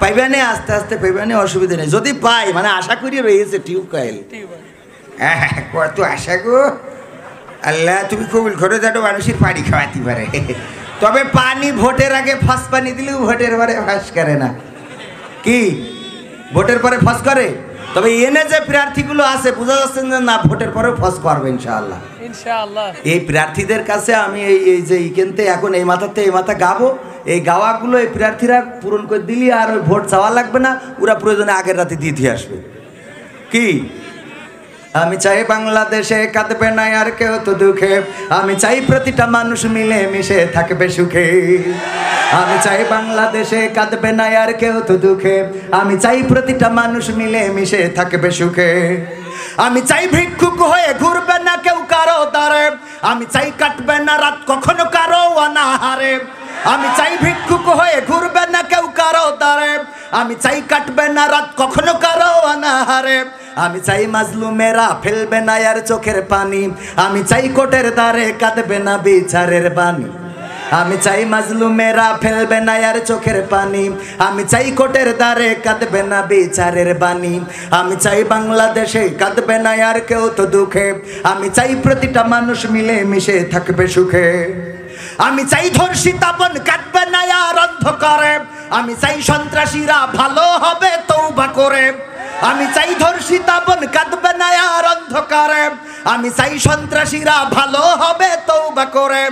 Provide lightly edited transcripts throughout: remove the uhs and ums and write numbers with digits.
পাইবানে আস্তে আস্তে পাইবানে, অসুবিধা নেই। যদি পাই মানে আশা করি রয়েছে টিউবওয়েল। হ্যাঁ কত আশা গো আল্লাহ, তুমি কবুল করে যাও মানুষের পানি খাওয়াতে পারে। তবে পানি ভোটের আগে ফাঁস পানি দিলেও ভোটের পরে ফাঁস করে না। কি ভোটের পরে ফাঁস করে? তবে এনে যে প্রার্থীগুলো আছে বোঝা যাচ্ছে যে না ভোটের পরেও ফাঁস করবে ইনশাআল্লাহ। এই প্রার্থীদের কাছে আমি এই যে ইকেনতে এখন এই মাথাতে এই মাথা গাবো, এই গাওয়াগুলো এই প্রার্থীরা পূরণ করে দিলি আর ওই ভোট চাওয়া লাগবে না, ওরা প্রয়োজনে আগের রাতে দিয়ে আসবে। কি আমি চাই বাংলাদেশে কাঁদবে না আর কেউ তো দুঃখে, আমি চাই প্রতিটা মানুষ মিলে মিশে থাকবে সুখে। আমি চাই বাংলাদেশে কাঁদবে না আর কেউ তো দুঃখে, আমি চাই প্রতিটা মানুষ মিলে মিশে থাকবে সুখে। আমি চাই ভিক্ষুক হয়ে ঘুরবে না কেউ কারো দ্বারে, আমি চাই কাটবে না রাত কখনো কারো অনাহারে। আমি চাই ভিক্ষুক হয়ে ঘুরবে না কেউ কারো দ্বারে, আমি চাই কাটবে না রাত কখনো কারো অনাহারে। আমি চাই মাজলুমেরা ফেলবে না আর চোখের পানি, আমি চাই কোটের দ্বারে কাঁদবে না বিচারের বাণী। আমি চাই মাজলুমেরা ফেলবে না আর চোখের পানি, আমি চাই কোটের দ্বারে কাঁদবে না বিচারের বাণী। আমি চাই বাংলাদেশে কাঁদবে না আর কেউ তো দুঃখে, আমি চাই প্রতিটা মানুষ মিলে মিশে থাকবে সুখে। আমি চাই ধর্ষিতা বোন কাটবে না আর অন্ধকারে, আমি চাই সন্ত্রাসীরা ভালো হবে তওবা করে। আমি চাই ধর্ষিতা বোন কাঁদবে না আর অন্ধকারে, আমি চাই সন্ত্রাসীরা ভালো হবে তওবা করে।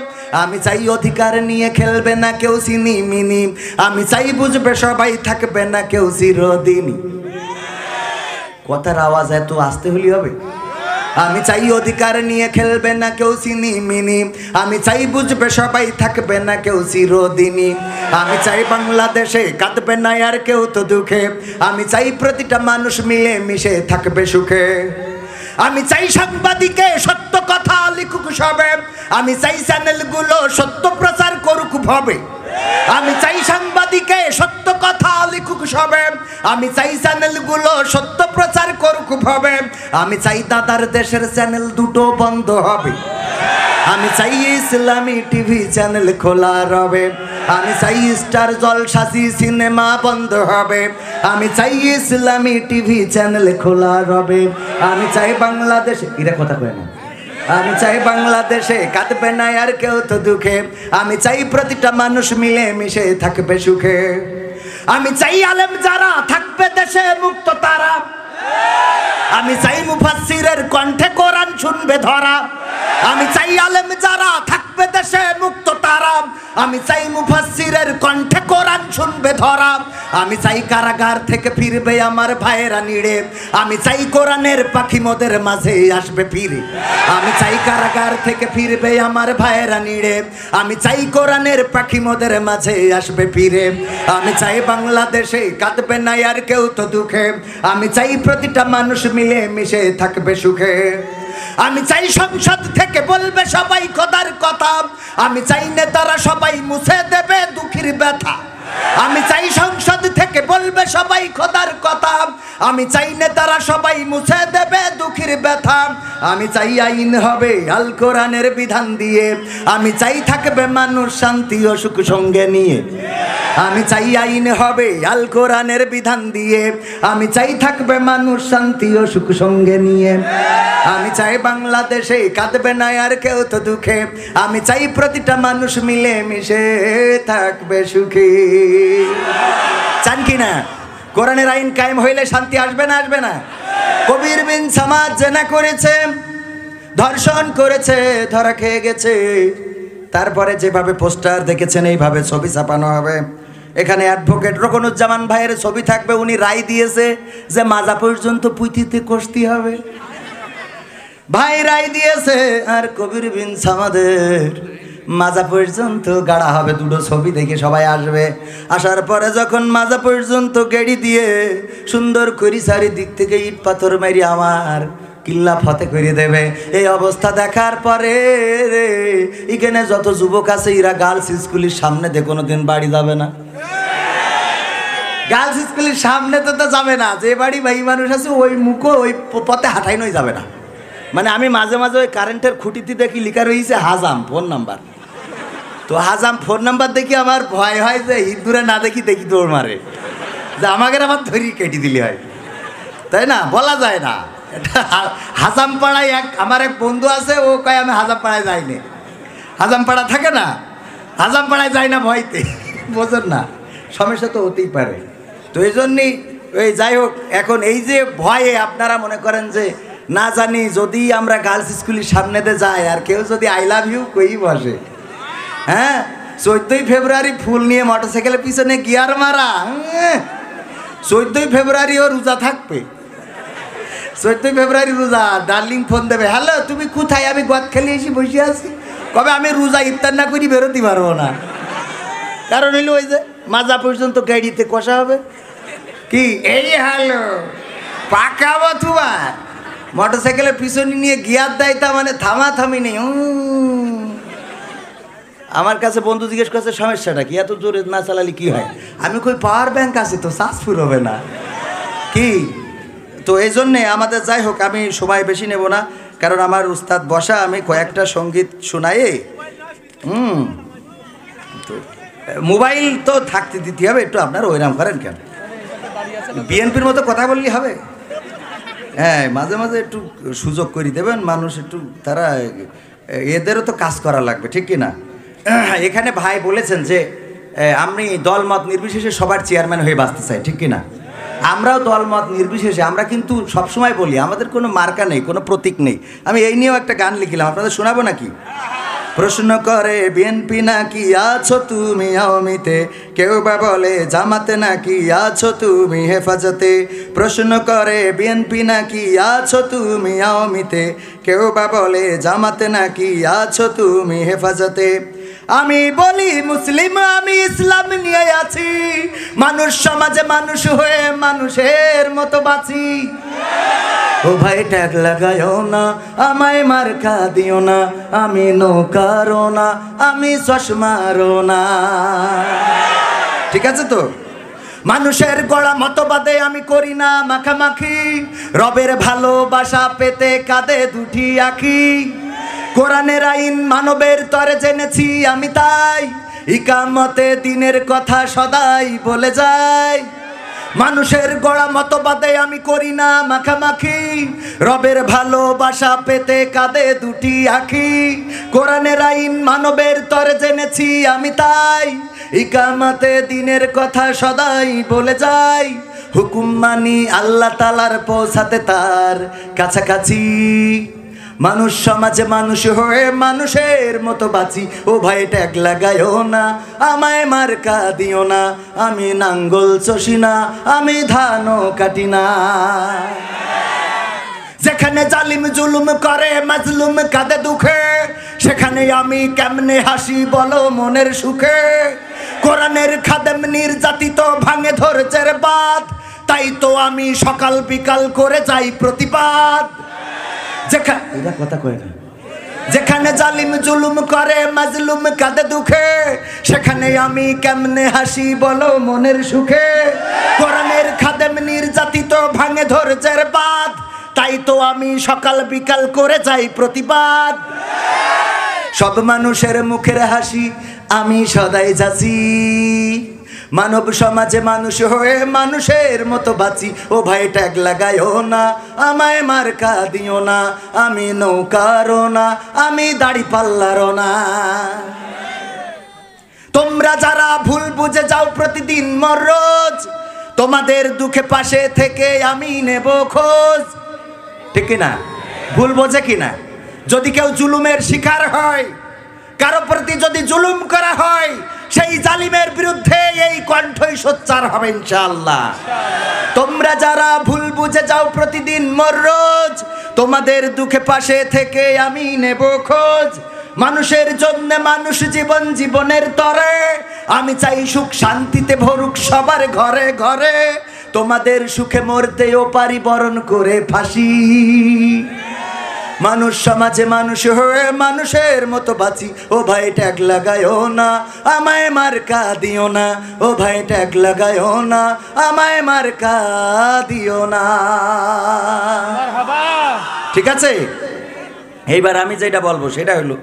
আমি চাই অধিকার নিয়ে খেলবে না কেউ সিনিমিনি, আমি চাই বুঝবে সবাই থাকবে না কেউ চিরদিনই। কথার আওয়াজ এত আসতে হলি হবে? আমি চাই অধিকার নিয়ে খেলবে না কেউ সিনিমিনি, আমি চাই বুঝবে সবাই থাকবে না কেউ চিরদিনই। আমি চাই বাংলাদেশে কাঁদবে না আর কেউ তো দুঃখে, আমি চাই প্রতিটা মানুষ মিলে মিশে থাকবে সুখে। আমি চাই সাংবাদিকে সত্য কথা লিখুক সবে, আমি চাই চ্যানেলগুলো সত্য প্রচার করুক ভবে। আমি চাই সাংবাদিকে সত্য কথা লিখুক সবে, আমি চাই চ্যানেলগুলো সত্য প্রচার করুক ভবে। আমি চাই দাদার দেশের চ্যানেল দুটো বন্ধ হবে, আমি চাই ইসলামী টিভি চ্যানেল খোলা রবে। আমি চাই স্টার জলসাজি সিনেমা বন্ধ হবে, আমি চাই ইসলামী টিভি চ্যানেল খোলা রবে। আমি চাই বাংলাদেশে এরা কথা কয় না, আমি চাই বাংলাদেশে কাঁদবে না আর কেউ তো দুঃখে, আমি চাই প্রতিটা মানুষ মিলে মিশে থাকবে সুখে। আমি চাই আলেম যারা থাকবে দেশে মুক্ত তারা, আমি চাই মুফাসসিরের কণ্ঠে কোরআন শুনবে ধরা। আমি চাই আলেম যারা থাকবে দেশে মুক্ত তারা, আমি চাই মুফাসসিরের কণ্ঠে কোরআন শুনবে ধরা। আমি চাই কারাগার থেকে ফিরবে আমার ভাইয়েরা নিড়ে, আমি চাই কোরআনের পাখি মোদের মাঝে আসবে ফিরে। আমি চাই কারাগার থেকে ফিরবে আমার ভাইয়েরা নিড়ে, আমি চাই কোরআনের পাখি মোদের মাঝে আসবে ফিরে। আমি চাই বাংলাদেশে কাঁদবে না আর কেউ তো দুঃখে, আমি চাই প্রতিটা মানুষ মিলে মিশে থাকবে সুখে। আমি চাই সংসদ থেকে বলবে সবাই খোদার কথা, আমি চাই নেতারা সবাই মুছে দেবে দুঃখের ব্যথা। আমি চাই সংসদ থেকে বলবে সবাই খোদার কথা, আমি চাই নেতারা সবাই মুছে দেবে দুঃখের ব্যথা। আমি চাই আইন হবে আল কোরআনের বিধান দিয়ে, আমি চাই থাকবে মানুষ শান্তি ও সুখ সঙ্গে নিয়ে। আমি চাই আইন হবে আল কোরআনের বিধান দিয়ে, আমি চাই থাকবে মানুষ শান্তি ও সুখ সঙ্গে নিয়ে। আমি চাই বাংলাদেশে কাঁদবে না আর কেউ তো দুঃখে, আমি চাই প্রতিটা মানুষ মিলে মিশে থাকবে সুখে। চান কি না? কোরআনের আইন কায়েম হইলে শান্তি আসবে না আসবে না? কবির বিন সামাদ জেনা করেছে, ধর্ষণ করেছে, ধরা খেয়ে গেছে, তারপরে যেভাবে পোস্টার দেখেছেন এইভাবে ছবি ছাপানো হবে। এখানে অ্যাডভোকেট রকনুজ্জামান ভাইয়ের ছবি থাকবে, উনি রায় দিয়েছে যে মাজা পর্যন্ত পুঁথিতে কষতে হবে। ভাই রায় দিয়েছে, আর কবির বিন সামাদের মাজা পর্যন্ত গাড়া হবে। দুটো ছবি দেখে সবাই আসবে, আসার পরে যখন মাজা পর্যন্ত গেড়ি দিয়ে সুন্দর করি চারিদিক থেকে ইট পাথর মারি আমার কিল্লা ফতে করে দেবে। এই অবস্থা দেখার পরে এখানে যত যুবক আছে এরা গার্লস স্কুলের সামনে দিয়ে কোনোদিন বাড়ি যাবে না। গার্লস স্কুলের সামনে তো যাবে না, যে বাড়ি ভাই মানুষ আছে ওই মুখো ওই পথে হাঁটাই নই যাবে না। মানে আমি মাঝে মাঝে ওই কারেন্টের খুঁটিতে দেখি লিখা রয়েছে হাজাম ফোন নাম্বার, তো হাজাম ফোন নাম্বার দেখি আমার ভয় হয় যে হিন্দুরা না দেখি দৌড় মারে। যে আমাকে আবার ধরি কেটে দিলে হয়, তাই না? বলা যায় না। এটা হাজামপাড়ায় আমার এক বন্ধু আছে, ও কয় আমি হাজামপাড়ায় যাইনি। হাজামপাড়া থাকে না, হাজামপাড়ায় যাই না ভয়তে, বোঝেন না? সমস্যা তো হতেই পারে। তো এই জন্যই ওই যাই হোক, এখন এই যে ভয়ে আপনারা মনে করেন যে না জানি যদি আমরা গার্লস স্কুলের সামনেতে যাই আর কেউ যদি আই লাভ ইউ কই বসে, হ্যাঁ 14ই ফেব্রুয়ারি ফুল নিয়ে মোটরসাইকেলের পিছনে গিয়ার মারা, 14ই ফেব্রুয়ারিও রোজা থাকবে। 14ই ফেব্রুয়ারি রোজা, ডার্লিং ফোন দেবে, হ্যালো তুমি কোথায়? আমি গদ খেলে এসে বসে আছি। কবে আমি রোজা ইফতার না করি বেরোতে পারবো না, কারণ হইলো ওই যে মাজা পর্যন্ত গাড়িতে কষা হবে। কি এই হ্যালো পাকাবো তোমার, মোটরসাইকেলের পিছনে নিয়ে গিয়ার দেয়, তা মানে থামাথামি নেই। আমার কাছে বন্ধু জিজ্ঞেস করছে সমস্যাটা কি, এত জোরে না চালালে কি হয়? আমি কই পাওয়ার ব্যাংক আছে তো, চার্জ ফুল হবে না কি। তো এই জন্যে আমাদের যাই হোক, আমি সময় বেশি নেব না, কারণ আমার উস্তাদ বসা, আমি কয়েকটা সঙ্গীত শোনাই। তো মোবাইল তো থাকতে দিতে হবে একটু, আপনারা ওইরাম করেন কেন? বিএনপির মতো কথা বললেই হবে? হ্যাঁ, মাঝে মাঝে একটু সুযোগ করে দেবেন, মানুষ একটু, তারা এদেরও তো কাজ করা লাগবে, ঠিক কি না? এখানে ভাই বলেছেন যে আমি দলমত নির্বিশেষে সবার চেয়ারম্যান হয়ে বাঁচতে চাই, ঠিক কি না? আমরাও দলমত নির্বিশেষে, আমরা কিন্তু সবসময় বলি আমাদের কোনো মার্কা নেই, কোনো প্রতীক নেই। আমি এই নিয়েও একটা গান লিখলাম, আপনাদের শোনাবো নাকি? প্রশ্ন করে বিএনপি নাকি আছো তুমি আওয়ামীতে, কেউ বা বলে জামাতে নাকি আছো তুমি হেফাজতে। প্রশ্ন করে বিএনপি নাকি আছো তুমি আওয়ামীতে, কেউ বা বলে জামাতে নাকি আছো তুমি হেফাজতে। আমি বলি মুসলিম, আমি ইসলাম নিয়ে আছি, মানুষ সমাজে মানুষ হয়ে মানুষের মতো বাঁচি। ও ভাই ট্যাগ লাগায়ও না, আমায় মার্কা দিও না, আমি নৌকারও না, আমি চশমারও না। ঠিক আছে তো? মানুষের গড়া মতবাদে আমি করি না মাখামাখি, রবের ভালোবাসা পেতে কাঁধে দুটি আঁখি। কোরআনের আইন মানবের তরে জেনেছি আমি, তাই ইকামতে দিনের কথা সদাই বলে যাই। মানুষের গড়া মতবাদে আমি করি না মাখামাখি, রবের ভালোবাসা পেতে কাঁধে দুটি আঁখি। কোরআনের আইন মানবের তরে জেনেছি আমি, তাই ইকামতে দিনের কথা সদাই বলে যাই। হুকুম মানি আল্লাহ তাআলার পৌঁছাতে তার কাছাকাছি, মানুষ সমাজে মানুষ হয়ে মানুষের মতো বাঁচি। ও ভাই ট্যাগ লাগায়ও না, আমায় মার্কা দিও না, আমি নাঙ্গল চষি না, আমি ধানও কাটি না। যেখানে জালিম জুলুম করে মাজলুম কাঁদে দুঃখে, সেখানে আমি কেমনে হাসি বলো মনের সুখে। কোরআনের খাদেম নির্যাতিত ভাঙে ধৈর্যের বাঁধ, তাই তো আমি সকাল বিকাল করে যাই প্রতিবাদ। যেখানে জালিম জুলুম করে মাজলুম কাঁদে দুঃখে, সেখানে আমি কেমনে হাসি বলো মনের সুখে। কোরআনের খাদেম নির্যাতিত ভাঙে ধৈর্যের বাঁধ, তাই তো আমি সকাল বিকাল করে যাই প্রতিবাদ। সব মানুষের মুখের হাসি আমি সদাই যাচ্ছি, মানব সমাজে মানুষ হয়ে মানুষের মতো বাঁচি। ও ভাই ট্যাগ লাগায়ও না, আমায় মার্কা দিও না, আমি নৌকারও না, আমি দাড়ি পাল্লারও না। তোমরা যারা ভুল বুঝে যাও প্রতিদিন মররোজ, তোমাদের দুঃখে পাশে থেকে আমি নেব খোঁজ। ঠিক কিনা? ভুল বোঝে কিনা? যদি কেউ জুলুমের শিকার হয়, কারো প্রতি যদি জুলুম করা হয়, সেই জালিমের বিরুদ্ধে এই কণ্ঠই সোচ্চার হবে ইনশাআল্লাহ। তোমরা যারা ভুল বুঝে যাও প্রতিদিন মররোজ, তোমাদের দুঃখে পাশে থেকে আমি নেব খোঁজ। মানুষের জন্য মানুষ জীবন জীবনের তরে, আমি চাই সুখ শান্তিতে ভরুক সবার ঘরে ঘরে। তোমাদের সুখে মরতেও পারি বরণ করে ফাঁসি, মানুষ সমাজে মানুষ হয়ে মানুষের মতো বাঁচি। ও ভাই ট্যাগ লাগায়ও না, আমায় মার্কা দিও না, ও ভাই ট্যাগ লাগায়ও না, আমায় মার্কা দিও না। ঠিক আছে? এইবার আমি যেটা বলবো সেটা হলো,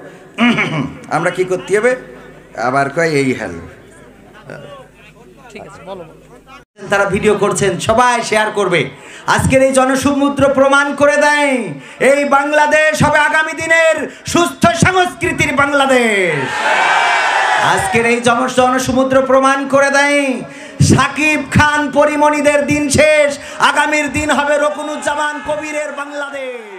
আমরা কি করতে হবে? আবার কয় এই হ্যালো, ঠিক আছে বলো। তারা ভিডিও করছেন, সবাই শেয়ার করবে। আজকের এই জনসমুদ্র প্রমাণ করে দেয় এই বাংলাদেশ হবে আগামী দিনের সুস্থ সংস্কৃতির বাংলাদেশ। আজকের এই জনসমুদ্র প্রমাণ করে দেয় সাকিব খান পরিমণিদের দিন শেষ, আগামীর দিন হবে রকুনুজ্জামান কবিরের বাংলাদেশ।